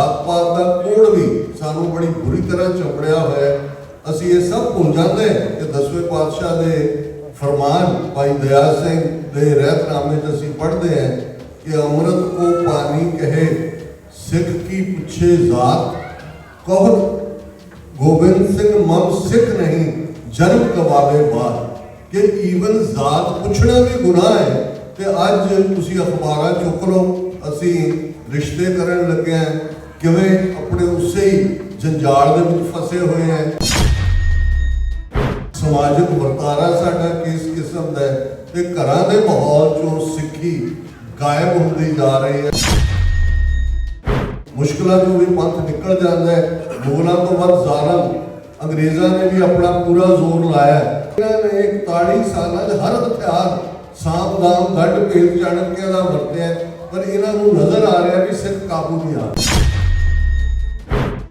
जात पात का कोड भी सानू बड़ी बुरी तरह चंबड़िया होया। असी ये सब भुल जाते हैं कि 10वें पातशाह के फरमान भाई दयाल सिंह के रहतनामे असी पढ़ते हैं कि अमृत को पानी कहे सिख की पूछे जात, कहो गोबिंद सिंह मम सिख नहीं जन्म कवावे बात। कि ईवन जात पूछना भी गुनाह है। तो अज तुसी अखबार चुक लो, असी रिश्ते करन लगे हैं किवें अपने उसे ही जंजाल दे विच फसे हुए हैं। समाजिक वर्तारा साडा किस किस्म का है ते घरां दे माहौल चों सिक्खी गायब होती जा रही है। मुश्किलों चों भी पंथ निकल जाता है। मुगलों तो वध जालम अंग्रेज़ों ने भी अपना पूरा जोर लाया। इन्होंने 41 साल हर हथियार सांप दाम गढ़ भेद चाणक्य का वरत्या, पर इन्हों नजर आ रहा कि सिख काबू नहीं आ रहा।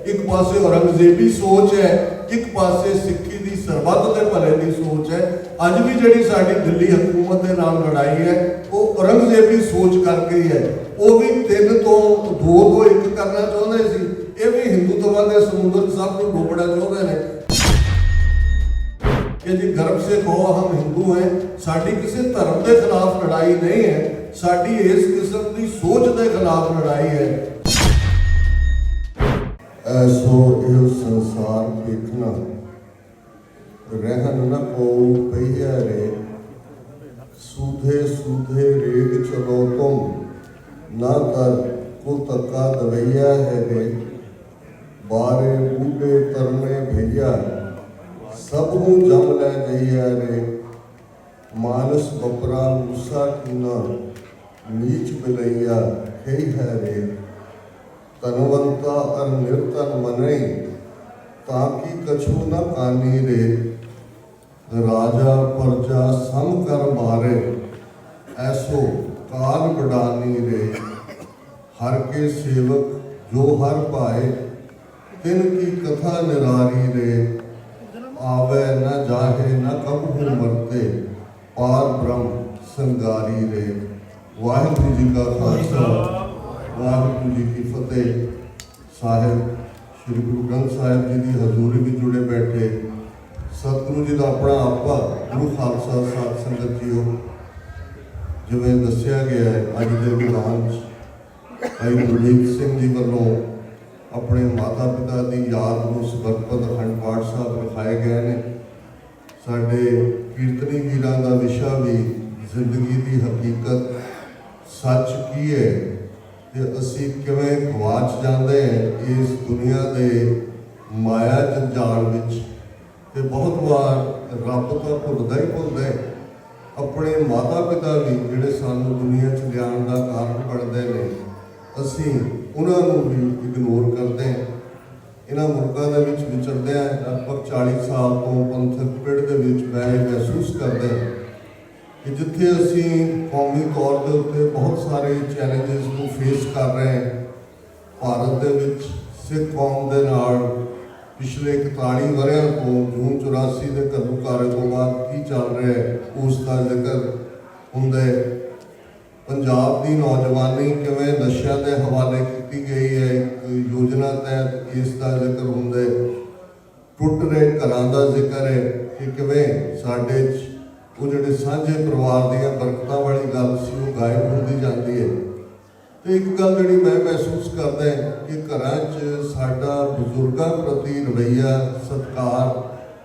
एक पासे औरंगजेबी सोच है, एक पासे सिक्खी की सरबत के भले की सोच है। अज भी जी साड़ी दिल्ली हुकूमत के नाल लड़ाई है वो औरंगजेबी सोच करके ही है। वो भी 3 तो 2 को 1 करना चाहते थे, ये भी हिंदुत्व के समुद्र सब को डोबना चाहते हैं कि जी गर्व से कहो हम हिंदू हैं। साड़ी किसी धर्म के खिलाफ लड़ाई नहीं है, साड़ी इस किस्म की सोच के खिलाफ लड़ाई है। ऐसो यह संसार देखना रहन न को पहिया रे, सूधे सूधे रेग चलो तुम, ना कर को तक्का दवैया है रे। बारे बूढ़े तरने भैया, सबू जम ले गैया रे। मानस बपरा मूसा कीना, नीच बिलैया खई है रे। तनवंता और निर्तन मने, ताकि कछु न कानी रे। राजा प्रजा सम कर मारे, ऐसो काल बढ़ानी रे। हर के सेवक जो हर पाए, तिन की कथा निरारी रे। आवे न जाहे न कबहू मरते, पार ब्रह्म संगारी रे। वाहिगुरू जी का खालसा, वाहिगुरू जी की फतेह। साहिब श्री गुरु ग्रंथ साहिब जी की हजूरी में जुड़े बैठे सतगुरु जी का अपना आपा गुरु खालसा साध संगत जीओ, जिवें दस्सिया गया है अज के विधान भाई गुरमीत सिंह जी वालों अपने माता पिता की याद को समर्पित अखंड पाठ साहब लिखाए गए हैं। साडे कीर्तनी वीरां का विशा भी जिंदगी की हकीकत सच की है ते असी किवें गवाच जाते हैं इस दुनिया के माया जंजाल विच। ते बहुत बार रब तो भुलदा ही भुलदा है। अपने माता पिता भी जिहड़े सानू दुनिया च लियाण का कारण बनते हैं, असी उन्होंने भी इग्नोर करते हैं। इन्हां मुल्कां दे विच विचरदे लगभग 40 साल तो पंथक पिड़ दे विच मैं महसूस करते हैं कि जिथे असी कौमी तौर के उत्ते बहुत सारे चैलेंजेस को फेस कर रहे हैं। भारत दे विच सिख कौम दे नाल पिछले 41 वरियां तो जून 84 के घल्लूघारे तो बाद की चल रहा है उसका जिक्र हुंदा है। पंजाब की नौजवानी किवें नशियां के हवाले की गई है, एक योजना तहत इसका जिक्र हुंदा है। टुट रहे घरां का जिक्र है कि किवें साडे वो जिहड़े सांझे परिवार दीयां बरकतां वाली गल सी वो गायब होंदी जाती है। तो एक गल जिहड़ी मैं महसूस करदा है कि घरां च साडा बजुर्गां प्रति रवैया सत्कार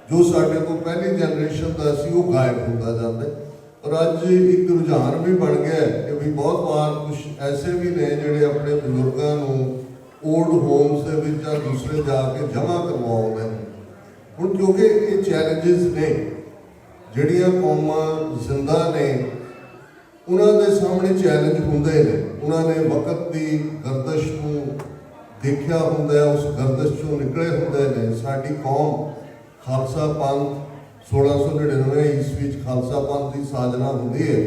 जो साडे तो पहली जनरेशन का सी वो गायब होंदा जाता है। और अज एक रुझान भी बन गया है कि भी बहुत बार कुछ ऐसे भी ने जिहड़े अपने बजुर्गों को ओल्ड होम्स के विच दूसरे जाके जमा करवाते हैं। हुण क्योंकि ये चैलेंजेस ने जिहड़ियां कौमां जिंदा ने उन्होंने सामने चैलेंज होंदे ने। उन्होंने वक्त की गर्दश को देखा होंदा, उस गर्दश चों निकले होंदे ने। साडी कौम खालसा पंथ 1699 ईस्वी खालसा पंथ की साजना होंदी है।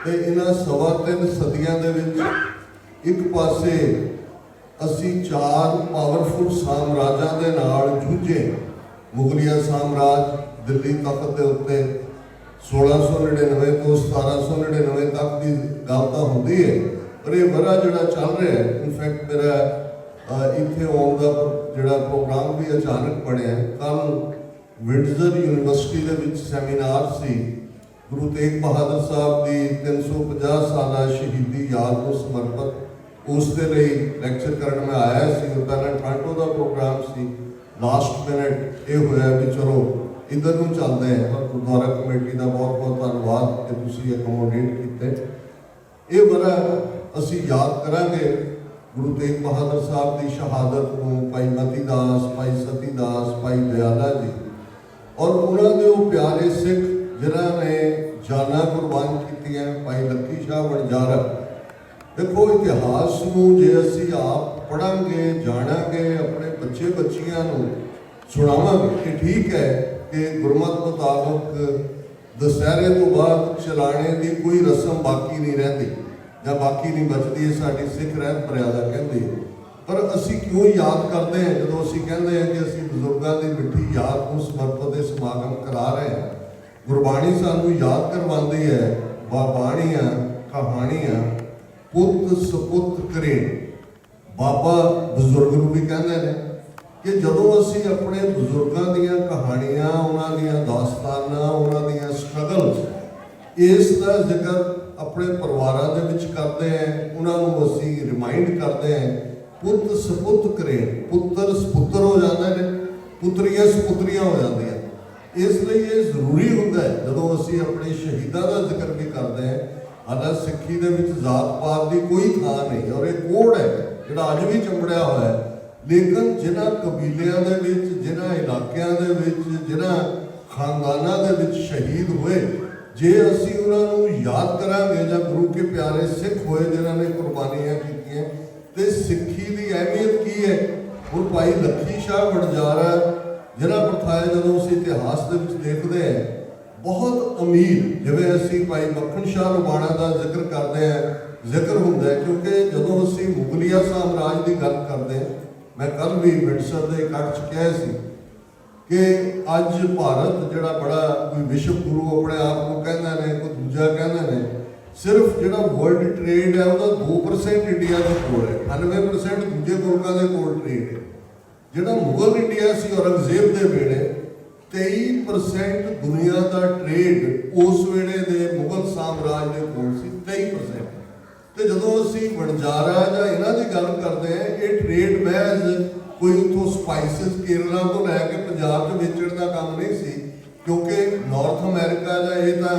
तो इन्हां 3.25 सदियां दे विच एक पासे असी 4 पावरफुल साम्राज्यां दे नाल जूझे। मुगलिया साम्राज दिल्ली तख्त के उत्ते 1699 तो 1799 तक की गल तो होंदी है, पर यह वरा जिहड़ा चल रहा है, इनफैक्ट मेरा ਇੱਥੇ ਆਉਣ ਦਾ ਜਿਹੜਾ ਪ੍ਰੋਗਰਾਮ ਵੀ ਅਚਾਨਕ ਬਣਿਆ। ਕੱਲ੍ਹ ਵਿੰਡਜ਼ਰ ਯੂਨੀਵਰਸਿਟੀ ਦੇ ਵਿੱਚ ਸੈਮੀਨਾਰ ਸੀ, ਗੁਰੂ ਤੇਗ ਬਹਾਦਰ ਸਾਹਿਬ ਦੀ 350 ਸਾਲਾ ਸ਼ਹੀਦੀ ਯਾਦ ਨੂੰ ਸਮਰਪਿਤ। ਉਸ ਦੇ ਲਈ ਲੈਕਚਰ ਕਰਨ ਮੈਂ ਆਇਆ ਸੀ। ਪਹਿਲਾਂ ਟੋਰਾਂਟੋ ਦਾ ਪ੍ਰੋਗਰਾਮ ਸੀ, ਲਾਸਟ ਮਿੰਟ ਇਹ ਹੋਇਆ ਵੀ ਚਲੋ ਇੱਧਰ ਨੂੰ ਚੱਲਦੇ ਹਾਂ। ਪਰ ਗੁਰਦੁਆਰਾ ਕਮੇਟੀ ਦਾ ਬਹੁਤ ਬਹੁਤ ਧੰਨਵਾਦ ਕਿ ਤੁਸੀਂ ਅਕੋਮੋਡੇਟ ਕੀਤੇ। ਇਹ ਬੜਾ ਅਸੀਂ ਯਾਦ ਕਰਾਂਗੇ ਗੁਰੂ ਤੇਗ ਬਹਾਦਰ ਸਾਹਿਬ ਦੀ ਸ਼ਹਾਦਤ ਨੂੰ, ਭਾਈ ਮਤੀ ਦਾਸ, ਭਾਈ ਸਤੀ ਦਾਸ, ਭਾਈ ਦਿਆਲਾ ਜੀ ਔਰ ਉਹਨਾਂ ਦੇ ਉਹ ਪਿਆਰੇ ਸਿੱਖ ਜਿਨ੍ਹਾਂ ਨੇ ਜਾਨਾਂ ਕੁਰਬਾਨ ਕੀਤੀਆਂ, ਭਾਈ ਲੱਖੀ ਸ਼ਾਹ ਵਣਜਾਰਾ। ਦੇਖੋ ਇਤਿਹਾਸ ਨੂੰ ਜੇ ਅਸੀਂ ਆਪ ਪੜ੍ਹਾਂਗੇ, ਜਾਣਾਂਗੇ, ਆਪਣੇ ਬੱਚੇ ਬੱਚੀਆਂ ਨੂੰ ਸੁਣਾਵਾਂਗੇ ਕਿ ਠੀਕ ਹੈ ਕਿ ਗੁਰਮਤਿ ਮੁਤਾਬਕ ਦੁਸਹਿਰੇ ਤੋਂ ਬਾਅਦ ਚਲਾਣੇ ਦੀ ਕੋਈ ਰਸਮ ਬਾਕੀ ਨਹੀਂ ਰਹਿੰਦੀ ਜਾਂ ਬਾਕੀ ਨਹੀਂ ਬਚਦੀ। ਇਹ ਸਾਡੀ ਸਿੱਖ ਰਹਿਤ ਮਰਿਆਦਾ ਕਹਿੰਦੀ ਹੈ। ਪਰ ਅਸੀਂ ਕਿਉਂ ਯਾਦ ਕਰਦੇ ਹਾਂ? ਜਦੋਂ ਅਸੀਂ ਕਹਿੰਦੇ ਹਾਂ ਕਿ ਅਸੀਂ ਬਜ਼ੁਰਗਾਂ ਦੀ ਮਿੱਠੀ ਯਾਦ ਨੂੰ ਸਮਰਪਿਤ ਦੇ ਸਮਾਗਮ ਕਰਾ ਰਹੇ ਹਾਂ, ਗੁਰਬਾਣੀ ਸਾਨੂੰ ਯਾਦ ਕਰਵਾਉਂਦੀ ਹੈ ਬਾਣੀਆਂ, ਕਹਾਣੀਆਂ ਪੁੱਤ ਸਪੁੱਤ ਕਰੇ। ਬਾਬਾ ਬਜ਼ੁਰਗ ਨੂੰ ਵੀ ਕਹਿੰਦੇ ਨੇ ਕਿ ਜਦੋਂ ਅਸੀਂ ਆਪਣੇ ਬਜ਼ੁਰਗਾਂ ਦੀਆਂ ਕਹਾਣੀਆਂ, ਉਹਨਾਂ ਦੀਆਂ ਦਾਸਤਾਨਾਂ, ਉਹਨਾਂ ਦੀਆਂ ਸਟਰਗਲਸ, ਇਸ ਦਾ ਜ਼ਿਕਰ ਆਪਣੇ ਪਰਿਵਾਰਾਂ ਦੇ ਵਿੱਚ ਕਰਦੇ ਹਾਂ, ਉਹਨਾਂ ਨੂੰ ਅਸੀਂ ਰਿਮਾਈਂਡ ਕਰਦੇ ਹਾਂ। ਪੁੱਤ ਸਪੁੱਤ ਕਰੇ, ਪੁੱਤਰ ਸਪੁੱਤਰ ਹੋ ਜਾਂਦੇ ਨੇ, ਪੁੱਤਰੀਆਂ ਸਪੁੱਤਰੀਆਂ ਹੋ ਜਾਂਦੀਆਂ। ਇਸ ਲਈ ਇਹ ਜ਼ਰੂਰੀ ਹੁੰਦਾ ਹੈ ਜਦੋਂ ਅਸੀਂ ਆਪਣੇ ਸ਼ਹੀਦਾਂ ਦਾ ਜ਼ਿਕਰ ਵੀ ਕਰਦੇ ਹਾਂ। ਹਾਲਾਂਕਿ ਸਿੱਖੀ ਦੇ ਵਿੱਚ ਜ਼ਾਤ ਪਾਤ ਦੀ ਕੋਈ ਥਾਂ ਨਹੀਂ ਔਰ ਇਹ ਕੋਡ ਹੈ ਜਿਹੜਾ ਅੱਜ ਵੀ ਚੰਬੜਿਆ ਹੋਇਆ ਹੈ। ਲੇਕਿਨ ਜਿਨ੍ਹਾਂ ਕਬੀਲਿਆਂ ਦੇ ਵਿੱਚ, ਜਿਨ੍ਹਾਂ ਇਲਾਕਿਆਂ ਦੇ ਵਿੱਚ, ਜਿਨ੍ਹਾਂ ਖਾਨਦਾਨਾਂ ਦੇ ਵਿੱਚ ਸ਼ਹੀਦ ਹੋਏ, ਜੇ ਅਸੀਂ ਉਹਨਾਂ ਨੂੰ ਯਾਦ ਕਰਾਂਗੇ ਜਾਂ ਗੁਰੂ ਕੇ ਪਿਆਰੇ ਸਿੱਖ ਹੋਏ ਜਿਨ੍ਹਾਂ ਨੇ ਕੁਰਬਾਨੀਆਂ ਕੀਤੀਆਂ, ਤੇ ਸਿੱਖੀ ਦੀ ਅਹਿਮੀਅਤ ਕੀ ਹੈ। ਹੁਣ ਭਾਈ ਲੱਖੀ ਸ਼ਾਹ ਵਣਜਾਰਾ ਜਿਹੜਾ ਪ੍ਰਥਾ ਹੈ, ਜਦੋਂ ਅਸੀਂ ਇਤਿਹਾਸ ਦੇ ਵਿੱਚ ਦੇਖਦੇ ਹਾਂ, ਬਹੁਤ ਅਮੀਰ, ਜਿਵੇਂ ਅਸੀਂ ਭਾਈ ਮੱਖਣ ਸ਼ਾਹ ਰਬਾਣਾ ਦਾ ਜ਼ਿਕਰ ਕਰਦੇ ਹਾਂ, ਜ਼ਿਕਰ ਹੁੰਦਾ ਹੈ ਕਿਉਂਕਿ ਜਦੋਂ ਅਸੀਂ ਮੁਗਲਿਆ ਸਾਮਰਾਜ ਦੀ ਗੱਲ ਕਰਦੇ ਹਾਂ, ਮੈਂ ਕੱਲ੍ਹ ਵੀ ਵਿੰਡਸਰ ਦੇ ਇਕੱਠ 'ਚ ਕਿਹਾ ਸੀ ਕਿ ਅੱਜ ਭਾਰਤ ਜਿਹੜਾ ਬੜਾ ਕੋਈ ਵਿਸ਼ਵ ਗੁਰੂ ਆਪਣੇ ਆਪ ਨੂੰ ਕਹਿੰਦਾ ਨੇ, ਕੋਈ ਦੂਜਾ ਕਹਿੰਦਾ ਨੇ, ਸਿਰਫ ਜਿਹੜਾ ਵਰਲਡ ਟ੍ਰੇਡ ਹੈ ਉਹਦਾ 2% ਇੰਡੀਆ ਦੇ ਕੋਲ ਹੈ, 98% ਦੂਜੇ ਮੁਲਕਾਂ ਦੇ ਕੋਲ ਟ੍ਰੇਡ ਹੈ। ਜਿਹੜਾ ਮੁਗਲ ਇੰਡੀਆ ਸੀ ਔਰੰਗਜ਼ੇਬ ਦੇ ਵੇਲੇ, 23% ਦੁਨੀਆ ਦਾ ਟ੍ਰੇਡ ਉਸ ਵੇਲੇ ਦੇ ਮੁਗਲ ਸਾਮਰਾਜ ਦੇ ਕੋਲ ਸੀ, 23%। ਤੇ ਜਦੋਂ ਅਸੀਂ ਵਣਜਾਰਾ ਜਾਂ ਇਹਨਾਂ ਦੀ ਗੱਲ ਕਰਦੇ ਹਾਂ, ਇਹ ਟ੍ਰੇਡ ਮਹਿਜ਼ ਕੋਈ ਉੱਥੋਂ ਸਪਾਈਸਿਸ ਕੇਰਲਾ ਤੋਂ ਲੈ ਕੇ ਪੰਜਾਬ 'ਚ ਵੇਚਣ ਦਾ ਕੰਮ ਨਹੀਂ ਸੀ, ਕਿਉਂਕਿ ਨਾਰਥ ਅਮਰੀਕਾ ਜਾਂ ਇਹ ਤਾਂ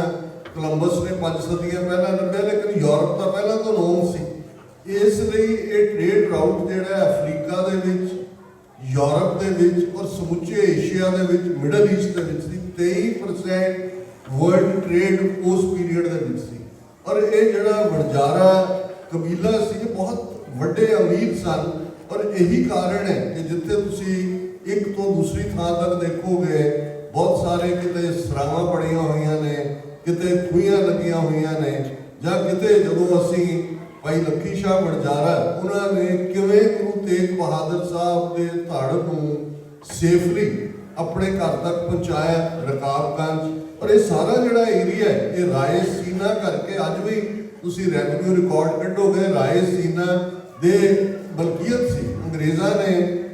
ਕੋਲੰਬਸ ਨੇ 5 ਸਦੀਆਂ ਪਹਿਲਾਂ ਲੱਭਿਆ, ਲੇਕਿਨ ਯੂਰਪ ਤਾਂ ਪਹਿਲਾਂ ਤੋਂ ਨੋਨ ਸੀ। ਇਸ ਲਈ ਇਹ ਟ੍ਰੇਡ ਰਾਊਟ ਜਿਹੜਾ ਅਫਰੀਕਾ ਦੇ ਵਿੱਚ, ਯੂਰਪ ਦੇ ਵਿੱਚ ਔਰ ਸਮੁੱਚੇ ਏਸ਼ੀਆ ਦੇ ਵਿੱਚ, ਮਿਡਲ ਈਸਟ ਦੇ ਵਿੱਚ ਸੀ। 23% ਵਰਲਡ ਟ੍ਰੇਡ ਉਸ ਪੀਰੀਅਡ ਦੇ ਵਿੱਚ ਸੀ। ਔਰ ਇਹ ਜਿਹੜਾ ਵਣਜਾਰਾ ਕਬੀਲਾ ਸੀ, ਇਹ ਬਹੁਤ ਵੱਡੇ ਅਮੀਰ ਸਨ। ਔਰ ਇਹੀ ਕਾਰਨ ਹੈ ਕਿ ਜਿੱਥੇ ਤੁਸੀਂ ਇੱਕ ਤੋਂ ਦੂਸਰੀ ਥਾਂ ਤੱਕ ਦੇਖੋਗੇ, ਬਹੁਤ ਸਾਰੇ ਕਿਤੇ ਸਰਾਵਾਂ ਬਣੀਆਂ ਹੋਈਆਂ ਨੇ, ਕਿਤੇ ਖੂਹੀਆਂ ਲੱਗੀਆਂ ਹੋਈਆਂ ਨੇ, ਜਾਂ ਕਿਤੇ ਜਦੋਂ ਅਸੀਂ ਭਾਈ ਲੱਖੀ ਸ਼ਾਹ ਵਣਜਾਰਾ, ਉਹਨਾਂ ਨੇ ਕਿਵੇਂ ਗੁਰੂ ਤੇਗ ਬਹਾਦਰ ਸਾਹਿਬ ਦੇ ਧੜ ਨੂੰ ਸੇਫਲੀ ਆਪਣੇ ਘਰ ਤੱਕ ਪਹੁੰਚਾਇਆ, ਰਕਾਬਗੰਜ। ਔਰ ਇਹ ਸਾਰਾ ਜਿਹੜਾ ਏਰੀਆ ਹੈ, ਇਹ ਰਾਏ ਸੀਨਾ ਕਰਕੇ ਅੱਜ ਵੀ ਤੁਸੀਂ ਰੈਵਨਿਊ ਰਿਕਾਰਡ ਕੱਢੋਗੇ, ਰਾਏ ਸੀਨਾ ਦੇ ਮਲਕੀਅਤ ਸੀ। ਅੰਗਰੇਜ਼ਾਂ ਨੇ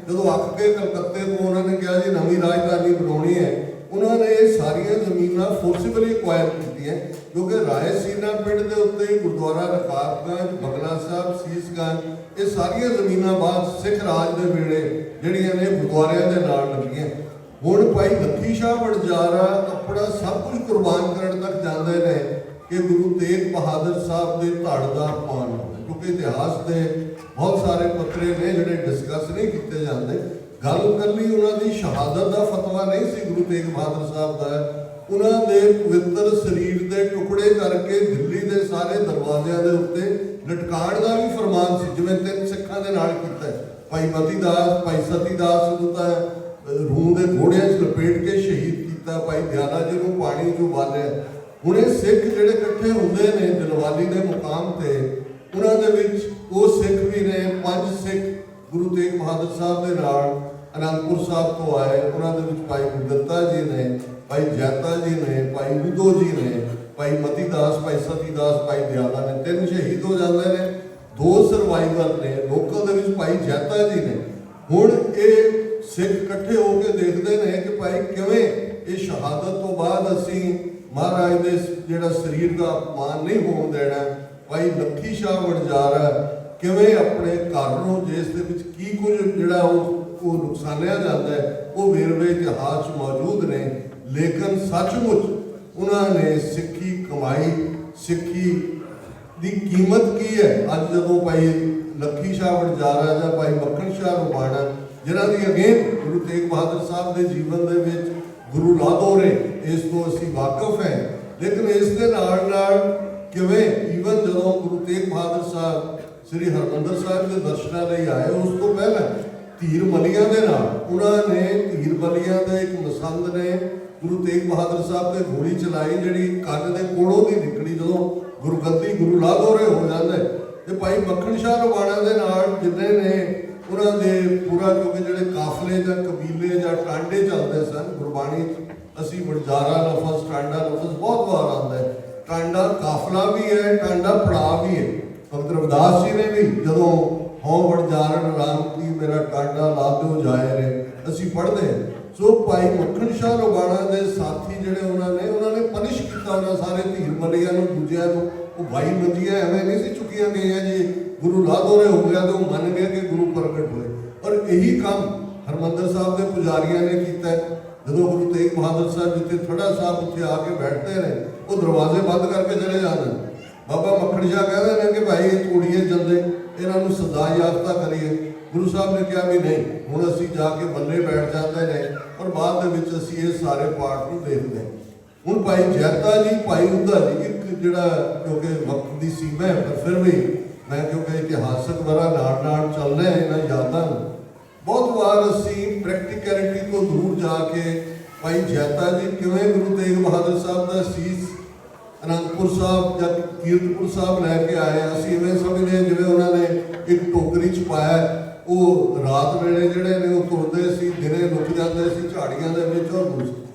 ਜਦੋਂ ਅੱਕ ਕੇ ਕਲਕੱਤੇ ਤੋਂ ਉਹਨਾਂ ਨੇ ਕਿਹਾ ਜੀ ਨਵੀਂ ਰਾਜਧਾਨੀ ਬਣਾਉਣੀ ਹੈ, ਉਹਨਾਂ ਨੇ ਇਹ ਸਾਰੀਆਂ ਜ਼ਮੀਨਾਂ ਫੋਰਸੀਬਲੀ ਐਕਵਾਇਰ ਕੀਤੀਆਂ, ਕਿਉਂਕਿ ਰਾਏ ਸੀਨਾ ਪਿੰਡ ਦੇ ਉੱਤੇ ਹੀ ਗੁਰਦੁਆਰਾ ਰਕਾਬਗੰਜ, ਬਗਲਾ ਸਾਹਿਬ, ਸੀਸਗੰਜ, ਇਹ ਸਾਰੀਆਂ ਜ਼ਮੀਨਾਂ ਬਾਅਦ ਸਿੱਖ ਰਾਜ ਦੇ ਵੇਲੇ ਜਿਹੜੀਆਂ ਨੇ ਗੁਰਦੁਆਰਿਆਂ ਦੇ ਨਾਲ ਲੱਗੀਆਂ। ਹੁਣ ਭਾਈ ਲੱਖੀ ਸ਼ਾਹ ਵਣਜਾਰਾ ਆਪਣਾ ਸਭ ਕੁਝ ਕੁਰਬਾਨ ਕਰਨ ਤੱਕ ਜਾਂਦੇ ਨੇ ਕਿ ਗੁਰੂ ਤੇਗ ਬਹਾਦਰ ਸਾਹਿਬ ਦੇ ਧੜ ਦਾ ਅਪਮਾਨ ਹੋਵੇ, ਕਿਉਂਕਿ ਇਤਿਹਾਸ ਦੇ ਬਹੁਤ ਸਾਰੇ ਪੱਤਰੇ ਨੇ ਜਿਹੜੇ ਡਿਸਕਸ ਨਹੀਂ ਕੀਤੇ ਜਾਂਦੇ। ਗੱਲ ਇਕੱਲੀ ਉਹਨਾਂ ਦੀ ਸ਼ਹਾਦਤ ਦਾ ਫਤਵਾ ਨਹੀਂ ਸੀ ਗੁਰੂ ਤੇਗ ਬਹਾਦਰ ਸਾਹਿਬ ਦਾ, ਉਹਨਾਂ ਦੇ ਪਵਿੱਤਰ ਸਰੀਰ ਦੇ ਟੁਕੜੇ ਕਰਕੇ ਦਿੱਲੀ ਦੇ ਸਾਰੇ ਦਰਵਾਜ਼ਿਆਂ ਦੇ ਉੱਤੇ ਲਟਕਾਉਣ ਦਾ ਵੀ ਫਰਮਾਨ ਸੀ, ਜਿਵੇਂ 3 ਸਿੱਖਾਂ ਦੇ ਨਾਲ ਕੀਤਾ। ਭਾਈ ਮਤੀ ਦਾਸ, ਭਾਈ ਸਤੀ ਦਾਸ ਨੂੰ ਤਾਂ ਰੂਹ ਦੇ ਘੋੜਿਆਂ 'ਚ ਲਪੇਟ ਕੇ ਸ਼ਹੀਦ ਕੀਤਾ, ਭਾਈ ਦਿਆਲਾ ਜੀ ਨੂੰ ਪਾਣੀ 'ਚੋਂ ਬਾਲਿਆ। ਹੁਣ ਇਹ ਸਿੱਖ ਜਿਹੜੇ ਇਕੱਠੇ ਹੁੰਦੇ ਨੇ ਦਿਲਵਾਲੀ ਦੇ ਮੁਕਾਮ ਤੇ, ਉਹਨਾਂ ਦੇ ਵਿੱਚ ਉਹ ਸਿੱਖ ਵੀ ਨੇ, 5 ਸਿੱਖ ਗੁਰੂ ਤੇਗ ਬਹਾਦਰ ਸਾਹਿਬ ਦੇ ਨਾਲ ਅਨੰਦਪੁਰ ਸਾਹਿਬ ਤੋਂ ਆਏ। ਉਹਨਾਂ ਦੇ ਵਿੱਚ ਭਾਈ ਗੁਰਦੱਤਾ ਜੀ ਨੇ, ਭਾਈ ਜੈਤਾ ਜੀ ਨੇ, ਭਾਈ ਉਦੋ ਜੀ ਨੇ, ਭਾਈ ਮਤੀ ਦਾਸ, ਭਾਈ ਸਤੀ ਦਾਸ, ਭਾਈ ਦਿਆਲਾ ਨੇ। 3 ਸ਼ਹੀਦ ਹੋ ਜਾਂਦੇ ਨੇ। ਦੋ ਸਰਵਾਈਵਰ ਨੇ ਲੋਕਲ ਦੇ ਵਿੱਚ ਭਾਈ ਜੈਤਾ ਜੀ ਨੇ। ਹੁਣ ਇਹ ਸਿੱਖ ਇਕੱਠੇ ਹੋ ਕੇ ਦੇਖਦੇ ਨੇ ਕਿ ਭਾਈ ਕਿਵੇਂ ਇਹ ਸ਼ਹਾਦਤ ਤੋਂ ਬਾਅਦ ਅਸੀਂ ਮਹਾਰਾਜ ਦੇ ਜਿਹੜਾ ਸਰੀਰ ਦਾ ਅਪਮਾਨ ਨਹੀਂ ਹੋਣ ਦੇਣਾ। ਭਾਈ ਲੱਖੀ ਸ਼ਾਹ ਵਣਜਾਰਾ ਕਿਵੇਂ ਆਪਣੇ ਘਰ ਨੂੰ ਜਿਸ ਦੇ ਵਿੱਚ ਕੀ ਕੁਝ ਜਿਹੜਾ ਉਹ ਨੁਕਸਾਨਿਆ ਜਾਂਦਾ ਹੈ, ਉਹ ਵੇਰਵੇ ਇਤਿਹਾਸ 'ਚ ਮੌਜੂਦ ਨੇ। ਲੇਕਿਨ ਸੱਚਮੁੱਚ ਉਹਨਾਂ ਨੇ ਸਿੱਖੀ ਕਮਾਈ, ਸਿੱਖੀ ਦੀ ਕੀਮਤ ਕੀ ਹੈ। ਅੱਜ ਜਦੋਂ ਭਾਈ ਲੱਖੀ ਸ਼ਾਹ ਵਣਜਾਰਾ ਜਾਂ ਭਾਈ ਮੱਖਣ ਸ਼ਾਹ ਰੁਬਾਣਾ, ਜਿਨ੍ਹਾਂ ਦੀ ਅਗੇਨ ਗੁਰੂ ਤੇਗ ਬਹਾਦਰ ਸਾਹਿਬ ਦੇ ਜੀਵਨ ਦੇ ਵਿੱਚ ਗੁਰੂ ਲਾਦੋਰੇ, ਇਸ ਤੋਂ ਅਸੀਂ ਵਾਕਿਫ ਹੈ। ਲੇਕਿਨ ਇਸ ਦੇ ਨਾਲ ਨਾਲ ਕਿਵੇਂ ਈਵਨ ਜਦੋਂ ਗੁਰੂ ਤੇਗ ਬਹਾਦਰ ਸਾਹਿਬ ਸ੍ਰੀ ਹਰਿਮੰਦਰ ਸਾਹਿਬ ਦੇ ਦਰਸ਼ਨਾਂ ਲਈ ਆਏ, ਉਸ ਤੋਂ ਪਹਿਲਾਂ ਧੀਰ ਮਲੀਆਂ ਦੇ ਨਾਲ ਉਹਨਾਂ ਨੇ ਧੀਰ ਮਲੀਆਂ ਦੇ ਇੱਕ ਮਸੰਦ ਨੇ ਗੁਰੂ ਤੇਗ ਬਹਾਦਰ ਸਾਹਿਬ ਤੇ ਗੋਲੀ ਚਲਾਈ, ਜਿਹੜੀ ਕੰਨ ਦੇ ਕੋਲੋਂ ਦੀ ਨਿਕਲੀ। ਜਦੋਂ ਗੁਰਗੱਦੀ ਗੁਰੂ ਲਾਦੋਰੇ ਹੋ ਜਾਂਦੇ ਤੇ ਭਾਈ ਮੱਖਣ ਸ਼ਾਹ ਰੁਬਾਣਾ ਦੇ ਨਾਲ ਜਿੰਨੇ ਨੇ ਉਹਨਾਂ ਦੇ ਪੂਰਾ, ਕਿਉਂਕਿ ਜਿਹੜੇ ਕਾਫਲੇ ਜਾਂ ਕਬੀਲੇ ਜਾਂ ਟਾਂਡੇ ਚੱਲਦੇ ਸਨ ਗੁਰਬਾਣੀ, ਅਸੀਂ ਵਣਜਾਰਾ ਲਫ਼ਜ਼, ਟਾਂਡਾ ਲਫ਼ਜ਼ ਬਹੁਤ ਵਾਰ ਆਉਂਦਾ ਹੈ। ਟਾਂਡਾ ਕਾਫਲਾ ਵੀ ਹੈ, ਟਾਂਡਾ ਪੜਾਅ ਵੀ ਹੈ। ਭਗਤ ਰਵਿਦਾਸ ਜੀ ਨੇ ਵੀ ਜਦੋਂ ਹਉ ਵਣਜਾਰਨ ਰਾਮ ਕੀ ਮੇਰਾ ਟਾਂਡਾ ਲਾ ਦਿਓ ਜਾਏ ਰੇ, ਅਸੀਂ ਪੜ੍ਹਦੇ ਹਾਂ। ਸੋ ਭਾਈ ਮੱਖਣ ਸ਼ਾਹ ਰੁਬਾਣਾ ਦੇ ਸਾਥੀ ਜਿਹੜੇ ਉਹਨਾਂ ਨੇ ਪਨਿਸ਼ ਕੀਤਾ ਉਹਨਾਂ ਸਾਰੇ ਧੀਰ ਮਲੀਆਂ ਨੂੰ, ਦੂਜਿਆਂ ਨੂੰ। ਉਹ ਭਾਈ ਮੰਜੀਆਂ ਐਵੇਂ ਨਹੀਂ ਸੀ ਚੁੱਕੀਆਂ ਗਈਆਂ ਜੀ ਗੁਰੂ ਲਾਦੋਰੇ ਹੋ ਗਿਆ ਤੇ ਉਹ ਮੰਨ ਗਏ ਕਿ ਗੁਰੂ ਪ੍ਰਗਟ ਹੋਏ। ਔਰ ਇਹੀ ਕੰਮ ਹਰਿਮੰਦਰ ਸਾਹਿਬ ਦੇ ਪੁਜਾਰੀਆਂ ਨੇ ਕੀਤਾ। ਜਦੋਂ ਗੁਰੂ ਤੇਗ ਬਹਾਦਰ ਸਾਹਿਬ ਜਿੱਥੇ ਥੜਾ ਸਾਹਿਬ ਉੱਥੇ ਆ ਕੇ ਬੈਠਦੇ ਨੇ, ਉਹ ਦਰਵਾਜ਼ੇ ਬੰਦ ਕਰਕੇ ਚਲੇ ਜਾਂਦੇ। ਬਾਬਾ ਮੱਖਣ ਸ਼ਾਹ ਕਹਿੰਦੇ ਨੇ ਕਿ ਭਾਈ ਇਹ ਤੋੜੀਏ ਜਲਦੇ, ਇਹਨਾਂ ਨੂੰ ਸਦਾ ਯਾਫਤਾ ਕਰੀਏ। ਗੁਰੂ ਸਾਹਿਬ ਨੇ ਕਿਹਾ ਵੀ ਨਹੀਂ, ਹੁਣ ਅਸੀਂ ਜਾ ਕੇ ਬੱਲੇ ਬੈਠ ਜਾਂਦੇ ਨੇ ਔਰ ਬਾਅਦ ਦੇ ਵਿੱਚ ਅਸੀਂ ਇਹ ਸਾਰੇ ਪਾਠ ਨੂੰ ਦੇਖਦੇ ਹਾਂ। ਹੁਣ ਭਾਈ ਜੈਤਾ ਜੀ, ਭਾਈ ਉਦਾ ਜੀ, ਇੱਕ ਜਿਹੜਾ ਕਿਉਂਕਿ ਵਕਤ ਦੀ ਸੀਮਾ ਹੈ, ਪਰ ਫਿਰ ਵੀ ਮੈਂ ਕਿਉਂਕਿ ਇਤਿਹਾਸਕ ਵਰਾ ਨਾਲ ਚੱਲ ਰਿਹਾ ਇਹਨਾਂ ਯਾਦਾਂ ਨੂੰ, ਬਹੁਤ ਵਾਰ ਅਸੀਂ ਪ੍ਰੈਕਟੀਕੈਲਿਟੀ ਤੋਂ ਦੂਰ ਜਾ ਕੇ ਭਾਈ ਜੈਤਾ ਜੀ ਕਿਵੇਂ ਗੁਰੂ ਤੇਗ ਬਹਾਦਰ ਸਾਹਿਬ ਦਾ ਸੀਸ ਅਨੰਦਪੁਰ ਸਾਹਿਬ ਜਾਂ ਕੀਰਤਪੁਰ ਸਾਹਿਬ ਲੈ ਕੇ ਆਏ। ਅਸੀਂ ਇਵੇਂ ਸਮਝਦੇ ਜਿਵੇਂ ਉਹਨਾਂ ਨੇ ਇੱਕ ਟੋਕਰੀ 'ਚ ਪਾਇਆ। ਉਹ ਰਾਤ ਵੇਲੇ ਜਿਹੜੇ ਨੇ ਉਹ ਤੁਰਦੇ ਸੀ, ਦਿਨੇ ਲੁਕ ਜਾਂਦੇ ਸੀ ਝਾੜੀਆਂ ਦੇ ਵਿੱਚ। ਔਰ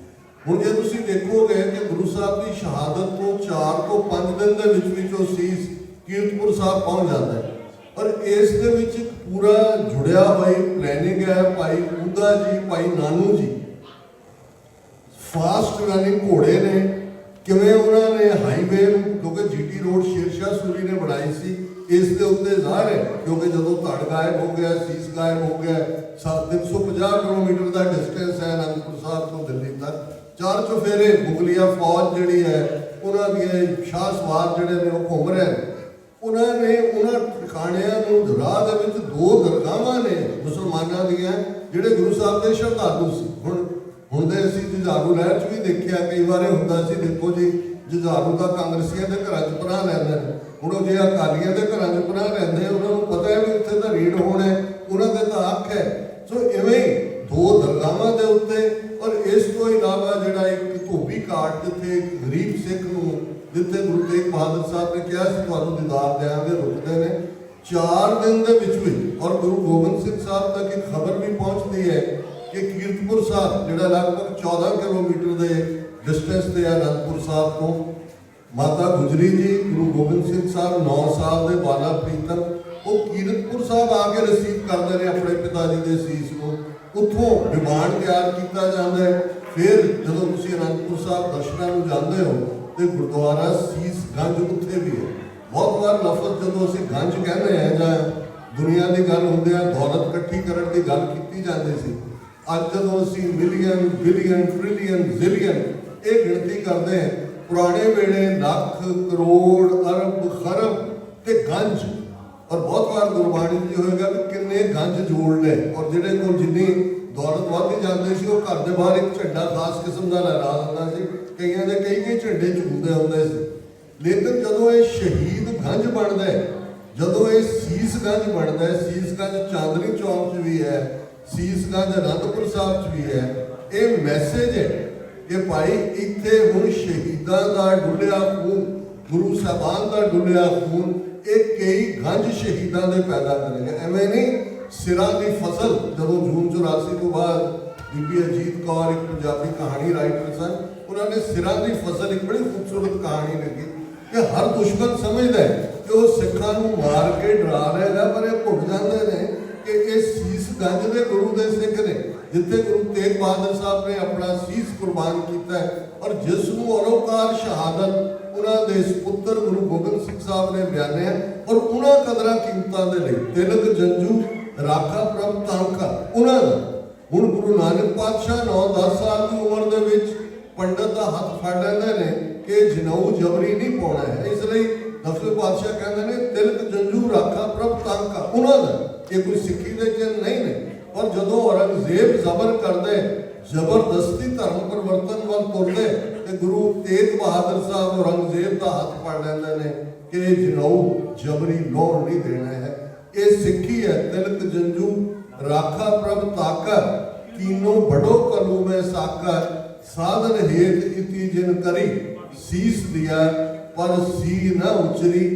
ਹੁਣ ਜੇ ਤੁਸੀਂ ਦੇਖੋਗੇ ਕਿ ਗੁਰੂ ਸਾਹਿਬ ਦੀ ਸ਼ਹਾਦਤ ਤੋਂ 4 ਤੋਂ 5 ਦਿਨ ਦੇ ਵਿੱਚ ਉਹ ਸੀਸ ਕੀਰਤਪੁਰ ਸਾਹਿਬ ਪਹੁੰਚ ਜਾਂਦਾ ਹੈ। ਔਰ ਇਸ ਦੇ ਵਿੱਚ ਪੂਰਾ ਜੁੜਿਆ ਹੋਈ ਪਲੈਨਿੰਗ ਹੈ। ਭਾਈ ਉਦਾ ਜੀ, ਭਾਈ ਨਾਨੂ ਜੀ ਫਾਸਟ ਰਨਿੰਗ ਘੋੜੇ ਨੇ, ਕਿਵੇਂ ਉਹਨਾਂ ਨੇ ਹਾਈਵੇ, ਕਿਉਂਕਿ ਜੀਟੀ ਰੋਡ ਸ਼ੇਰਸ਼ਾਹ ਸੂਰੀ ਨੇ ਬਣਾਈ ਸੀ, ਇਸ ਦੇ ਉੱਤੇ ਜ਼ਾਹਰ ਹੈ ਕਿਉਂਕਿ ਜਦੋਂ ਧੜ ਗਾਇਬ ਹੋ ਗਿਆ, ਸੀਸ ਗਾਇਬ ਹੋ ਗਿਆ, 350 ਕਿਲੋਮੀਟਰ ਦਾ ਡਿਸਟੈਂਸ ਹੈ ਅਨੰਦਪੁਰ ਸਾਹਿਬ ਤੋਂ ਦਿੱਲੀ ਤੱਕ। 4 ਚੁਫੇਰੇ ਮੁਗਲਿਆ ਫੌਜ ਜਿਹੜੀ ਹੈ ਉਹਨਾਂ ਦੀਆਂ ਸ਼ਾਹ ਸਵਾਰ ਜਿਹੜੇ ਨੇ ਉਹ ਘੁੰਮ ਰਹੇ ਨੇ। ਉਹਨਾਂ ਨੇ ਉਹਨਾਂ ਟਿਕਾਣਿਆਂ ਨੂੰ ਰਾਹ ਦੇ ਵਿੱਚ 2 ਦਰਗਾਹਾਂ ਨੇ ਮੁਸਲਮਾਨਾਂ ਦੀਆਂ, ਜਿਹੜੇ ਗੁਰੂ ਸਾਹਿਬ ਦੇ ਸ਼ਰਧਾਲੂ ਸੀ। ਹੁਣ ਦੇ ਅਸੀਂ ਜੁਝਾਰੂ ਲਹਿਰ 'ਚ ਵੀ ਦੇਖਿਆ, ਕਈ ਵਾਰ ਹੁੰਦਾ ਸੀ, ਦੇਖੋ ਜੀ ਜੁਝਾਰੂ ਤਾਂ ਕਾਂਗਰਸੀਆਂ ਦੇ ਘਰਾਂ 'ਚ ਪਨਾਹ ਲੈਂਦੇ ਨੇ। ਹੁਣ ਉਹ ਜੇ ਅਕਾਲੀਆਂ ਦੇ ਘਰਾਂ 'ਚ ਪਨਾਹ ਲੈਂਦੇ, ਉਹਨਾਂ ਨੂੰ ਪਤਾ ਹੈ ਵੀ ਉੱਥੇ ਤਾਂ ਰੀਡ ਹੋਣਾ, ਉਹਨਾਂ ਦੇ ਤਾਂ ਹੱਕ ਹੈ। ਸੋ ਇਵੇਂ ਹੀ 2 ਦਰਗਾਹਾਂ ਦੇ ਉੱਤੇ। ਔਰ ਇਸ ਤੋਂ ਇਲਾਵਾ ਜਿਹੜਾ ਇੱਕ ਧੋਬੀ ਘਾਟ, ਜਿੱਥੇ ਗਰੀਬ ਸਿੱਖ ਨੂੰ, ਜਿੱਥੇ ਗੁਰੂ ਤੇਗ ਬਹਾਦਰ ਸਾਹਿਬ ਨੇ ਕਿਹਾ ਸੀ ਤੁਹਾਨੂੰ ਦੀਦਾਰ ਦਿਆਂਗੇ, ਰੁਕਦੇ ਨੇ 4 ਦਿਨ ਦੇ ਵਿੱਚ ਵੀ। ਔਰ ਗੁਰੂ ਗੋਬਿੰਦ ਸਿੰਘ ਸਾਹਿਬ ਤੱਕ ਇੱਕ ਖਬਰ ਵੀ ਪਹੁੰਚਦੀ ਹੈ ਕਿ ਕੀਰਤਪੁਰ ਸਾਹਿਬ ਜਿਹੜਾ ਲਗਭਗ 14 ਕਿਲੋਮੀਟਰ ਦੇ ਡਿਸਟੈਂਸ ਤੇ ਹੈ ਅਨੰਦਪੁਰ ਸਾਹਿਬ ਤੋਂ, ਮਾਤਾ ਗੁਜਰੀ ਜੀ, ਗੁਰੂ ਗੋਬਿੰਦ ਸਿੰਘ ਸਾਹਿਬ 9 ਸਾਲ ਦੇ ਬਾਲਾ ਪ੍ਰੀਤਮ, ਉਹ ਕੀਰਤਪੁਰ ਸਾਹਿਬ ਆ ਕੇ ਰਿਸੀਵ ਕਰਦੇ ਨੇ ਆਪਣੇ ਪਿਤਾ ਜੀ ਦੇ ਸੀਸ ਨੂੰ। ਉੱਥੋਂ ਵਿਮਾਨ ਤਿਆਰ ਕੀਤਾ ਜਾਂਦਾ ਹੈ। ਫਿਰ ਜਦੋਂ ਤੁਸੀਂ ਅਨੰਦਪੁਰ ਸਾਹਿਬ ਦਰਸ਼ਨਾਂ ਨੂੰ ਜਾਂਦੇ ਹੋ ਤੇ ਗੁਰਦੁਆਰਾ ਸੀਸ ਗੰਜ ਉੱਥੇ ਵੀ ਹੈ। ਬਹੁਤ ਵਾਰ ਲਫ਼ਜ਼ ਜਦੋਂ ਅਸੀਂ ਗੰਜ ਕਹਿੰਦੇ ਹਾਂ ਜਾਂ ਦੁਨੀਆ ਦੀ ਗੱਲ ਹੁੰਦੀ ਹੈ, ਦੌਲਤ ਇਕੱਠੀ ਕਰਨ ਦੀ ਗੱਲ ਕੀਤੀ ਜਾਂਦੀ ਸੀ। ਅੱਜ ਜਦੋਂ ਅਸੀਂ ਮਿਲੀਅਨ, ਬਿਲੀਅਨ, ਟ੍ਰਿਲੀਅਨ, ਜ਼ਿਲੀਅਨ ਇਹ ਗਿਣਤੀ ਕਰਦੇ ਹਾਂ, ਪੁਰਾਣੇ ਵੇਲੇ ਲੱਖ, ਕਰੋੜ, ਅਰਬ, ਖਰਬ ਤੇ ਗੰਜ। ਔਰ ਬਹੁਤ ਵਾਰ ਗੁਰਬਾਣੀ ਜੀ ਹੋਏਗਾ ਕਿ ਕਿੰਨੇ ਗੰਜ ਜੋੜ ਲਏ। ਔਰ ਜਿਹੜੇ ਕੋਲ ਜਿੰਨੀ ਦੌਲਤ ਵੱਧਦੀ ਜਾਂਦੀ ਸੀ, ਉਹ ਘਰ ਦੇ ਬਾਹਰ ਇੱਕ ਝੰਡਾ ਖਾਸ ਕਿਸਮ ਦਾ ਲਹਿਰਾ ਦਿੰਦਾ ਸੀ। ਕਈਆਂ ਦੇ ਕਈ ਝੰਡੇ ਝੂਲਦੇ ਹੁੰਦੇ ਸੀ। ਲੇਕਿਨ ਜਦੋਂ ਇਹ ਸ਼ਹੀਦ ਗੰਜ ਬਣਦਾ ਹੈ, ਜਦੋਂ ਇਹ ਸੀਸ ਗੰਜ ਬਣਦਾ ਹੈ, ਸੀਸ ਗੰਜ ਚਾਂਦਨੀ ਚੌਕ 'ਚ ਵੀ ਹੈ, ਸੀਸ ਗੰਜ ਅਨੰਦਪੁਰ ਸਾਹਿਬ 'ਚ ਵੀ ਹੈ, ਇਹ ਮੈਸੇਜ ਹੈ ਕਿ ਭਾਈ ਇੱਥੇ ਹੁਣ ਸ਼ਹੀਦਾਂ ਦਾ ਡੁੱਲਿਆ ਖੂਨ, ਗੁਰੂ ਸਾਹਿਬਾਨ ਦਾ ਡੁੱਲਿਆ ਖੂਨ, ਇਹ ਕਈ ਗੰਜ ਸ਼ਹੀਦਾਂ ਦੇ ਪੈਦਾ ਕਰੇਗਾ। ਐਵੇਂ ਨਹੀਂ ਸਿਰਾਂ ਦੀ ਫਸਲ। ਜਦੋਂ ਜੂਨ 84 ਤੋਂ ਬਾਅਦ ਬੀਬੀ ਅਜੀਤ ਕੌਰ ਇੱਕ ਪੰਜਾਬੀ ਕਹਾਣੀ ਰਾਈਟਰ ਸਨ, ਉਹਨਾਂ ਨੇ ਸਿਰਾਂ ਦੀ ਫਸਲ ਇੱਕ ਬੜੀ ਖੂਬਸੂਰਤ ਕਹਾਣੀ ਲਿਖੀ ਕਿ ਹਰ ਦੁਸ਼ਮਣ ਸਮਝਦਾ ਹੈ ਕਿ ਉਹ ਸਿੱਖਾਂ ਨੂੰ ਮਾਰ ਕੇ ਡਰਾ ਰਿਹਾ, ਪਰ ਇਹ ਭੁੱਲ ਜਾਂਦੇ ਨੇ ਕਿ ਇਹ ਸੀਸ ਗੰਜ ਦੇ ਗੁਰੂ ਦੇ ਸਿੱਖ ਨੇ, ਜਿੱਥੇ ਗੁਰੂ ਤੇਗ ਬਹਾਦਰ ਸਾਹਿਬ ਨੇ ਆਪਣਾ ਸੀਸ ਕੁਰਬਾਨ ਕੀਤਾ ਹੈ, ਔਰ ਜਿਸ ਨੂੰ ਅਲੋਕਾਰ ਸ਼ਹਾਦਤ ਉਹਨਾਂ ਦੇ ਸੁਪੁੱਤਰ ਗੁਰੂ ਗੋਬਿੰਦ ਸਿੰਘ ਸਾਹਿਬ ਨੇ ਬਿਆਨਿਆ, ਔਰ ਉਹਨਾਂ ਕਦਰਾਂ ਕੀਮਤਾਂ ਦੇ ਲਈ ਤਿਲਕ ਜੰਜੂ ਰਾਖਾ ਪ੍ਰਭ ਤਾਂਕਾ ਉਹਨਾਂ ਦਾ। ਹੁਣ ਗੁਰੂ ਨਾਨਕ ਪਾਤਸ਼ਾਹ 9-10 ਸਾਲ ਦੀ ਉਮਰ ਦੇ ਵਿੱਚ ਪੰਡਤ ਦਾ ਹੱਥ ਫੜ ਲੈਂਦੇ ਨੇ ਕਿ ਜਨਊ ਜਬਰੀ ਨਹੀਂ ਪਾਉਣਾ ਹੈ, ਇਸ ਲਈ ਦਸਵੇਂ ਪਾਤਸ਼ਾਹ ਕਹਿੰਦੇ ਨੇ ਤਿਲਕ ਜੰਜੂ ਰਾਖਾ ਪ੍ਰਭ ਤਾਂਕਾ ਉਹਨਾਂ ਦਾ। ਇਹ ਕੋਈ ਸਿੱਖੀ ਦੇ ਚਿੰਨ੍ਹ ਨਹੀਂ ਨੇ। ਪਰ ਜਦੋਂ ਔਰੰਗਜ਼ੇਬ ਜ਼ਬਰ ਕਰਦੇ, ਜ਼ਬਰਦਸਤੀ ਧਰਮ ਪਰਿਵਰਤਨ ਵੱਲ ਤੁਰਦੇ, ਤੇ ਗੁਰੂ ਤੇਗ ਬਹਾਦਰ ਸਾਹਿਬ ਔਰੰਗਜ਼ੇਬ ਦਾ ਹੱਥ ਫੜ ਲੈਂਦੇ ਨੇ ਕਿ ਜਨਊ ਜਬਰੀ ਲੋੜ ਨਹੀਂ ਦੇਣਾ ਹੈ। ਇਹ ਸਿੱਖੀ ਹੈ। ਤਿਲਕ ਜੰਜੂ ਰਾਖਾ ਪ੍ਰਭ ਤਾਕਾ ਕੀਨੋ ਬੜੋ ਕਲੂ ਮੈਂ ਸਾਕਾ ਸਾਧਨ ਹੇਤ ਇਤੀ ਜਿਨ ਕਰੀ ਸੀਸ ਦਿਆ ਪਰ ਸੀ ਨਾ ਉਚਰੀ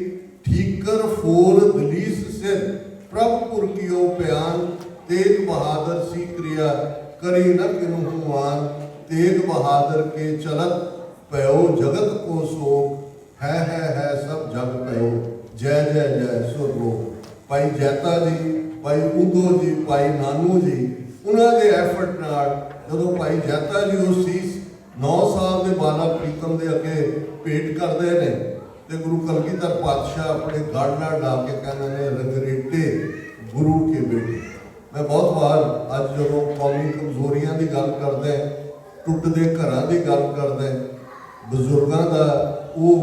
ਠੀਕਰ ਫੋਰ ਦਲੀਸ ਸਿਰ ਪ੍ਰਭ ਪੁਰ ਕੀਓ ਪਿਆਨ ਤੇਗ ਬਹਾਦਰ ਸੀ क्रिया करी न किनु मान तेग बहादुर के चलत पयो जगत को शोक है सब जग पयो जय जय जय सुरलो। भाई जैता जी, भाई उदो जी, भाई नानू जी उन्होंने एफर्ट नाल जो भाई जैता जी वो सीस 9 साल के बाला प्रीतम के अगे भेंट करते हैं तो गुरु कलगीधर पातशाह अपने गढ़ नाल ला के कहते हैं रंगरेटे गुरु के बेटे। मैं बहुत बार अज जो कौमी कमजोरियां की गल करते हैं, टुटते घरां की गल करते हैं, बजुर्गों का वो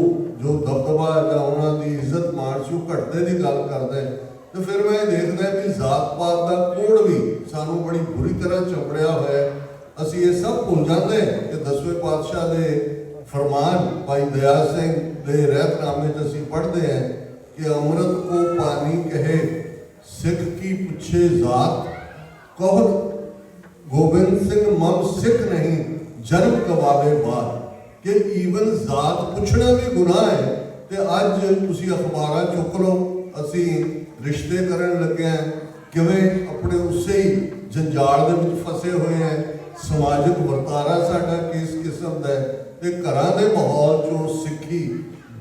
जो दबदबा या उन्होंने इज्जत मान से घटते की गल करते हैं, तो फिर मैं देखता भी जात पात का कोड़ भी सानू बड़ी बुरी तरह चपड़िया हुआ है। असी ये सब भुल जाते हैं कि 10वें पातशाह के फरमान भाई दया सिंह के रहतनामे असी पढ़ते हैं कि अमृत को पानी कहे सिख की पूछे जात कौन गोबिंद सिंह मम सिख नहीं जन्म गवावे बात। कि ईवन जात पूछना भी गुनाह है। तो अज तुसी अखबार चुक लो, असी रिश्ते करन लगे हैं किवें अपने उसे ही जंजाल दे विच फसे हुए हैं। समाजिक वर्तारा साडा किस किस्म का है ते घरां दे माहौल चों सिक्खी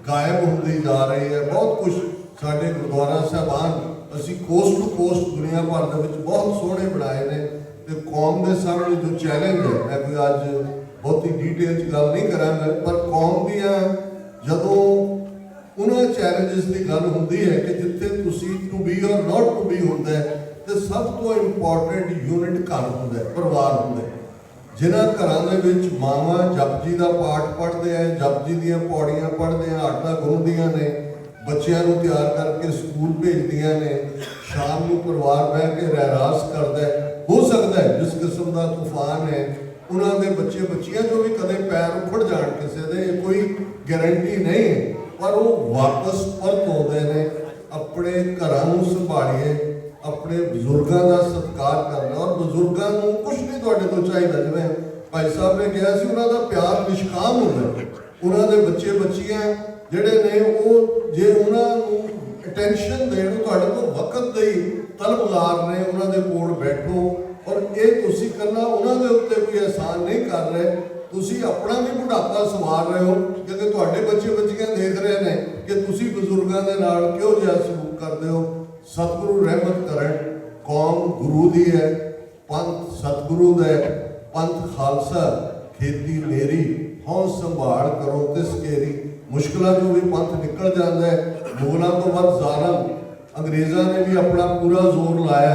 गायब होंदी जा रही है। बहुत कुछ साडे गुरुद्वारा साहबान असी कोस्ट टू कोस्ट दुनिया भर दे विच बहुत सोहणे बनाए ने ते कौम के सामने जो चैलेंज है, मैं कोई अज बहुत ही डिटेल गल नहीं करांगा, पर कौम दियां जदों उन्हां चैलेंजिस की गल होंदी है कि जिथे तुसी टू बी और नॉट टू बी हुंदा है ते सब तो इंपॉर्टेंट यूनिट घर हुंदा है, परिवार हुंदा है। जिन्हां घरां दे विच मावां जपजी का पाठ पढ़दे हैं, जपजी दीयां पौड़ियां पढ़दे हैं, आटा गुनदियां ने, बच्चों को तैयार करके स्कूल भेजदियां ने, शाम को परिवार बह के रहरास करता है। हो सकता है जिस किस्म का तूफान है उन्होंने बच्चे बच्चियां जो भी कदे पैर उखड़ जान किसी दे, कोई गारंटी नहीं है, पर वो वापस परत आते हैं। अपने घरों संभालिए, अपने बुजुर्गों का सत्कार करना, और बुजुर्गों को कुछ नहीं तुहाडे तो चाहिए। जिवें भाई साहब ने कहा सी उन्हों का प्यार निष्काम होंदा है। उन्होंने बच्चे बच्चियां जिहड़े ने वो जे उन्होंने अटेंशन देण तुहाडे तो वक्त दे तलबगार ने, उन्होंने कोल बैठो। और ये तुसी करना उन्होंने उत्ते कोई एहसान नहीं कर रहे, तुसी अपना भी बुढ़ापा संवार रहे हो, क्योंकि तुहाडे बच्चे बच्चियां देख रहे हैं कि तुसी बुजुर्गों के नाल क्यों जिहा सलूक करते हो। सतगुरु रहमत करन, कौम गुरु दी है, पंथ सतगुरु दा है, पंथ खालसा खेती मेरी हौं संभाल करो तिस केरी। मुश्किल जो भी पंथ निकल जाता है, मुगलों तो वध जालम अंग्रेज़ों ने भी अपना पूरा जोर लाया।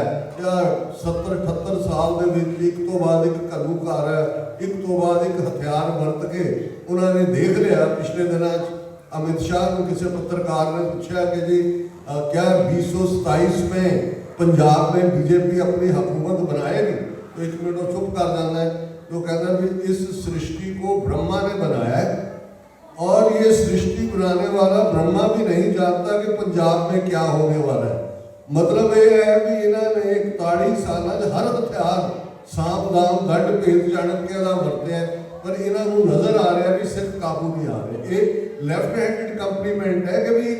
70-78 साल के विच एक तो बाद एक घल्लूकार है, एक तो बाद एक हथियार वरत के उन्होंने देख लिया। पिछले दिनों अमित शाह को किसी पत्रकार ने पूछा कि जी क्या 2027 में पंजाब में बीजेपी अपनी हुकूमत बनाएगी, तो एक मिनट वो चुप कर जाता है। तो कहता है भी इस सृष्टि को ब्रह्मा ने बनाया है, और ये सृष्टि बनाने वाला ब्रह्मा भी नहीं जानता कि पंजाब में क्या होने वाला है। मतलब ये है कि इन्होंने 41 साल हर हथियार सांप दाम गढ़ भेद चाणक्य का वरते हैं, पर इन्होंने नजर आ रहा है कि सिर्फ काबू नहीं आ रहे। ये लैफ्ट हैंडेड कंप्लीमेंट है कि भी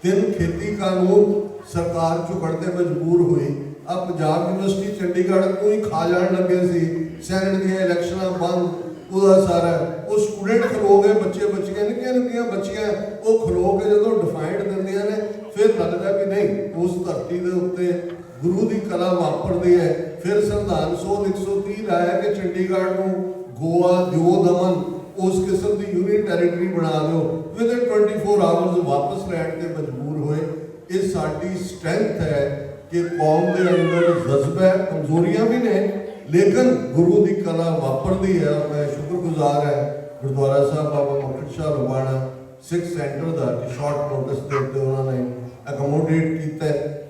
3 खेती कानून सरकार चुकड़ते मजबूर हुई। अब पंजाब यूनिवर्सिटी चंडीगढ़ को ही खा जान लगे सी, सैनेट दी इलैक्शन बंद, ਉਹਦਾ ਸਾਰਾ ਉਹ ਸਟੂਡੈਂਟ ਖਲੋ ਗਏ, ਬੱਚੇ ਬੱਚੀਆਂ ਨਿੱਕੀਆਂ ਨਿੱਕੀਆਂ ਬੱਚੀਆਂ ਉਹ ਖਲੋ ਕੇ ਜਦੋਂ ਡਿਫਾਈਂਡ ਦਿੰਦੀਆਂ ਨੇ ਫਿਰ ਲੱਗਦਾ ਕਿ ਨਹੀਂ ਉਸ ਧਰਤੀ ਦੇ ਉੱਤੇ ਗੁਰੂ ਦੀ ਕਲਾ ਵਾਪਰਦੀ ਹੈ। ਫਿਰ ਸੰਵਿਧਾਨ ਸੋਧ 130 ਲਾਇਆ ਕਿ ਚੰਡੀਗੜ੍ਹ ਨੂੰ ਗੋਆ, ਦਿਓ ਦਮਨ ਉਸ ਕਿਸਮ ਦੀ ਯੂਨੀਅਨ ਟੈਰੀਟਰੀ ਬਣਾ ਦਿਓ, ਵਿਦਿਨ 24 ਆਵਰਸ ਵਾਪਸ ਲੈਣ ਤੇ ਮਜਬੂਰ ਹੋਏ। ਇਹ ਸਾਡੀ ਸਟਰੈਂਥ ਹੈ ਕਿ ਕੌਮ ਦੇ ਅੰਦਰ ਜਜ਼ਬਾ, ਕਮਜ਼ੋਰੀਆਂ ਵੀ ਨੇ ਲੇਕਿਨ ਗੁਰੂ ਦੀ ਕਲਾ ਵਾਪਰਦੀ ਹੈ। ਮੈਂ ਸ਼ੁਕਰਗੁਜ਼ਾਰ ਹੈ ਗੁਰਦੁਆਰਾ ਸਾਹਿਬ ਬਾਬਾ ਮੱਕੜ ਸ਼ਾਹ ਲੋਬਾਣਾ ਸਿੱਖ ਸੈਂਟਰ ਦਾ ਕਿ ਸ਼ਾਰਟ ਨੋਟਿਸ ਦੇ ਉੱਤੇ ਉਹਨਾਂ ਨੇ ਅਕਮੋਡੇਟ ਕੀਤਾ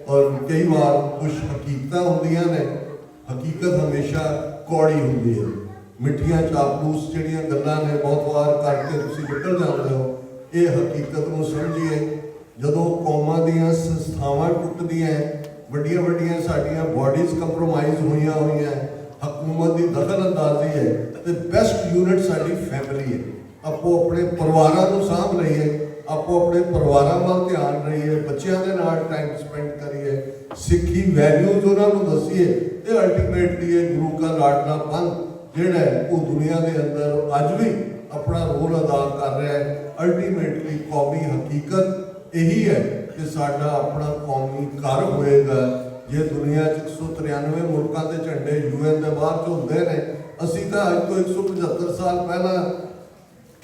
ਔਰ ਕਈ ਵਾਰ ਕੁਝ ਹਕੀਕਤਾਂ ਹੁੰਦੀਆਂ ਨੇ, ਹਕੀਕਤ ਹਮੇਸ਼ਾ ਕੌੜੀ ਹੁੰਦੀ ਹੈ। ਮਿੱਠੀਆਂ ਚਾਪਲੂਸ ਜਿਹੜੀਆਂ ਗੱਲਾਂ ਨੇ ਬਹੁਤ ਵਾਰ ਕਰਕੇ ਤੁਸੀਂ ਨਿਕਲ ਜਾਂਦੇ ਹੋ। ਇਹ ਹਕੀਕਤ ਨੂੰ ਸਮਝੀਏ। ਜਦੋਂ ਕੌਮਾਂ ਦੀਆਂ ਸੰਸਥਾਵਾਂ ਟੁੱਟਦੀਆਂ, ਵੱਡੀਆਂ ਵੱਡੀਆਂ ਸਾਡੀਆਂ ਬਾਡੀਜ਼ ਕੰਪਰੋਮਾਈਜ਼ ਹੋਈਆਂ ਹਕੂਮਤ ਦੀ ਦਖਲ ਅੰਦਾਜ਼ੀ ਹੈ ਤੇ ਬੈਸਟ ਯੂਨਿਟ ਸਾਡੀ ਫੈਮਿਲੀ ਹੈ। ਆਪੋ ਆਪਣੇ ਪਰਿਵਾਰਾਂ ਨੂੰ ਸਾਂਭ ਲਈਏ, ਆਪੋ ਆਪਣੇ ਪਰਿਵਾਰਾਂ ਵੱਲ ਧਿਆਨ ਰਹੀਏ, ਬੱਚਿਆਂ ਦੇ ਨਾਲ ਟਾਈਮ ਸਪੈਂਡ ਕਰੀਏ, ਸਿੱਖੀ ਵੈਲਿਊਜ਼ ਉਹਨਾਂ ਨੂੰ ਦਸੀਏ ਤੇ ਅਲਟੀਮੇਟਲੀ ਇਹ ਗੁਰੂ ਕਾ ਲਾਡਲਾ ਪੰਥ ਜਿਹੜਾ ਹੈ ਉਹ ਦੁਨੀਆ ਦੇ ਅੰਦਰ ਅੱਜ ਵੀ ਆਪਣਾ ਰੋਲ ਅਦਾ ਕਰ ਰਿਹਾ ਹੈ। ਅਲਟੀਮੇਟਲੀ ਕੌਮੀ ਹਕੀਕਤ ਇਹੀ ਹੈ ਕਿ ਸਾਡਾ ਆਪਣਾ ਕੌਮੀ ਘਰ ਹੋਏਗਾ। ਜੇ ਦੁਨੀਆ 'ਚ 193 ਮੁਲਕਾਂ ਦੇ ਝੰਡੇ UN ਦੇ ਬਾਹਰ ਝੁਲਦੇ ਨੇ, ਅਸੀਂ ਤਾਂ ਅੱਜ ਤੋਂ 175 ਸਾਲ ਪਹਿਲਾਂ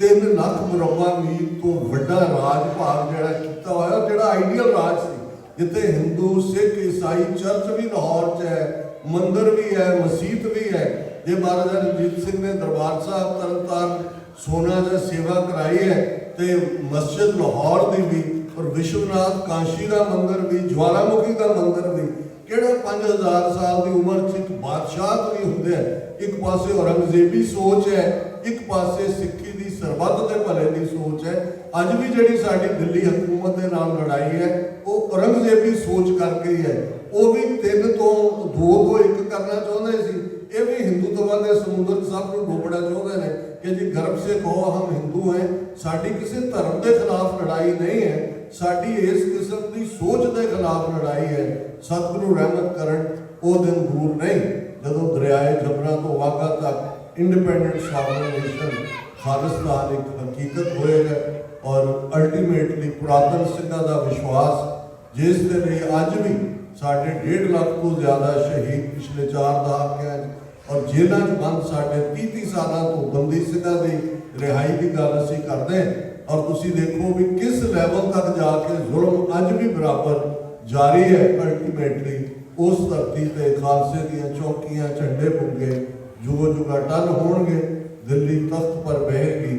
3 ਲੱਖ ਮੁਰੱਬਾ ਮੀਲ ਤੋਂ ਵੱਡਾ ਰਾਜ ਭਾਗ ਜਿਹੜਾ ਕੀਤਾ ਹੋਇਆ, ਜਿਹੜਾ ਆਈਡੀਅਲ ਰਾਜ ਸੀ ਜਿੱਥੇ ਹਿੰਦੂ, ਸਿੱਖ, ਈਸਾਈ, ਚਰਚ ਵੀ ਲਾਹੌਰ 'ਚ ਹੈ, ਮੰਦਿਰ ਵੀ ਹੈ, ਮਸੀਤ ਵੀ ਹੈ। ਜੇ ਮਹਾਰਾਜਾ ਰਣਜੀਤ ਸਿੰਘ ਨੇ ਦਰਬਾਰ ਸਾਹਿਬ ਤਰਨਤਾਰਨ ਸੋਨਾ ਦੀ ਸੇਵਾ ਕਰਾਈ ਹੈ ਤੇ ਮਸਜਿਦ ਲਾਹੌਰ ਦੀ ਵੀ ਔਰ ਵਿਸ਼ਵਨਾਥ ਕਾਸ਼ੀ ਦਾ ਮੰਦਿਰ ਵੀ, ਜਵਾਲਾਮੁਖੀ ਦਾ ਮੰਦਿਰ ਵੀ, ਕਿਹੜਾ 5000 ਸਾਲ ਦੀ ਉਮਰ 'ਚ ਇੱਕ ਬਾਦਸ਼ਾਹ ਵੀ ਹੁੰਦੇ ਹੈ। ਇੱਕ ਪਾਸੇ ਔਰੰਗਜ਼ੇਬੀ ਸੋਚ ਹੈ, ਇੱਕ ਪਾਸੇ ਸਿੱਖੀ ਦੀ ਸਰਬੱਤ ਦੇ ਭਲੇ ਦੀ ਸੋਚ ਹੈ। ਅੱਜ ਵੀ ਜਿਹੜੀ ਸਾਡੀ ਦਿੱਲੀ ਹਕੂਮਤ ਦੇ ਨਾਲ ਲੜਾਈ ਹੈ ਉਹ ਔਰੰਗਜ਼ੇਬੀ ਸੋਚ ਕਰਕੇ ਹੀ ਹੈ। ਉਹ ਵੀ 3 ਤੋਂ 2 ਤੋਂ 1 ਕਰਨਾ ਚਾਹੁੰਦੇ ਸੀ। ਇਹ ਵੀ ਹਿੰਦੂਤਵਾ ਦੇ ਸਮੁੰਦਰ ਸਭ ਨੂੰ ਡੋਬਣਾ ਚਾਹੁੰਦੇ ਨੇ ਕਿ ਜੀ ਗਰਭ ਸੇ ਕਹੋ ਹਮ ਹਿੰਦੂ ਹੈ। ਸਾਡੀ ਕਿਸੇ ਧਰਮ ਦੇ ਖਿਲਾਫ ਲੜਾਈ ਨਹੀਂ ਹੈ, ਸਾਡੀ ਇਸ ਕਿਸਮ ਦੀ ਸੋਚ ਦੇ ਖਿਲਾਫ ਲੜਾਈ ਹੈ। ਸਤਿਗੁਰੂ ਰਹਿਮਤ ਕਰਨ ਉਹ ਦਿਨ ਦੂਰ ਨਹੀਂ ਜਦੋਂ ਦਰਿਆਏ ਜਬਰਾ ਤੋਂ ਵਾਘਾ ਤੱਕ ਇੰਡੀਪੈਂਡੈਂਟ ਸੋਵਰਨ ਨੇਸ਼ਨ ਖਾਲਿਸਤਾਨ ਇੱਕ ਹਕੀਕਤ ਹੋਏਗਾ। ਔਰ ਅਲਟੀਮੇਟਲੀ ਪੁਰਾਤਨ ਸਿੰਘਾਂ ਦਾ ਵਿਸ਼ਵਾਸ ਜਿਸ ਦੇ ਲਈ ਅੱਜ ਵੀ ਸਾਡੇ 1.5 ਲੱਖ ਤੋਂ ਜ਼ਿਆਦਾ ਸ਼ਹੀਦ ਪਿਛਲੇ 4 ਦਹਾਕਿਆਂ ਔਰ ਜੇਲ੍ਹਾਂ 'ਚ ਬੰਦ ਸਾਡੇ 30 ਸਾਲਾਂ ਤੋਂ ਬੰਦੀ ਸਿੰਘਾਂ ਦੀ ਰਿਹਾਈ ਦੀ ਗੱਲ ਅਸੀਂ ਕਰਦੇ ਹਾਂ। ਔਰ ਤੁਸੀਂ ਦੇਖੋ ਵੀ ਕਿਸ ਲੈਵਲ ਤੱਕ ਜਾ ਕੇ ਜ਼ੁਲਮ ਅੱਜ ਵੀ ਬਰਾਬਰ ਜਾਰੀ ਹੈ। ਅਲਟੀਮੇਟਲੀ ਉਸ ਧਰਤੀ ਤੇ ਖਾਲਸੇ ਦੀਆਂ ਚੌਕੀਆਂ, ਝੰਡੇ ਪੁੱਗੇ, जुगो जुगा टन होंगे, दिल्ली तख्त पर बहेगी,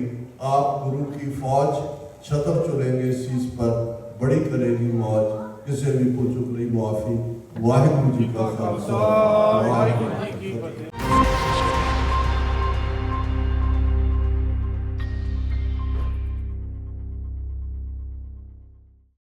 आप गुरु की फौज छतर चुलेंगे शीश पर, बड़ी करेगी मौज, किसी भी पुल चुक रही मुआफी। वाहिगुरू जी का खालसा।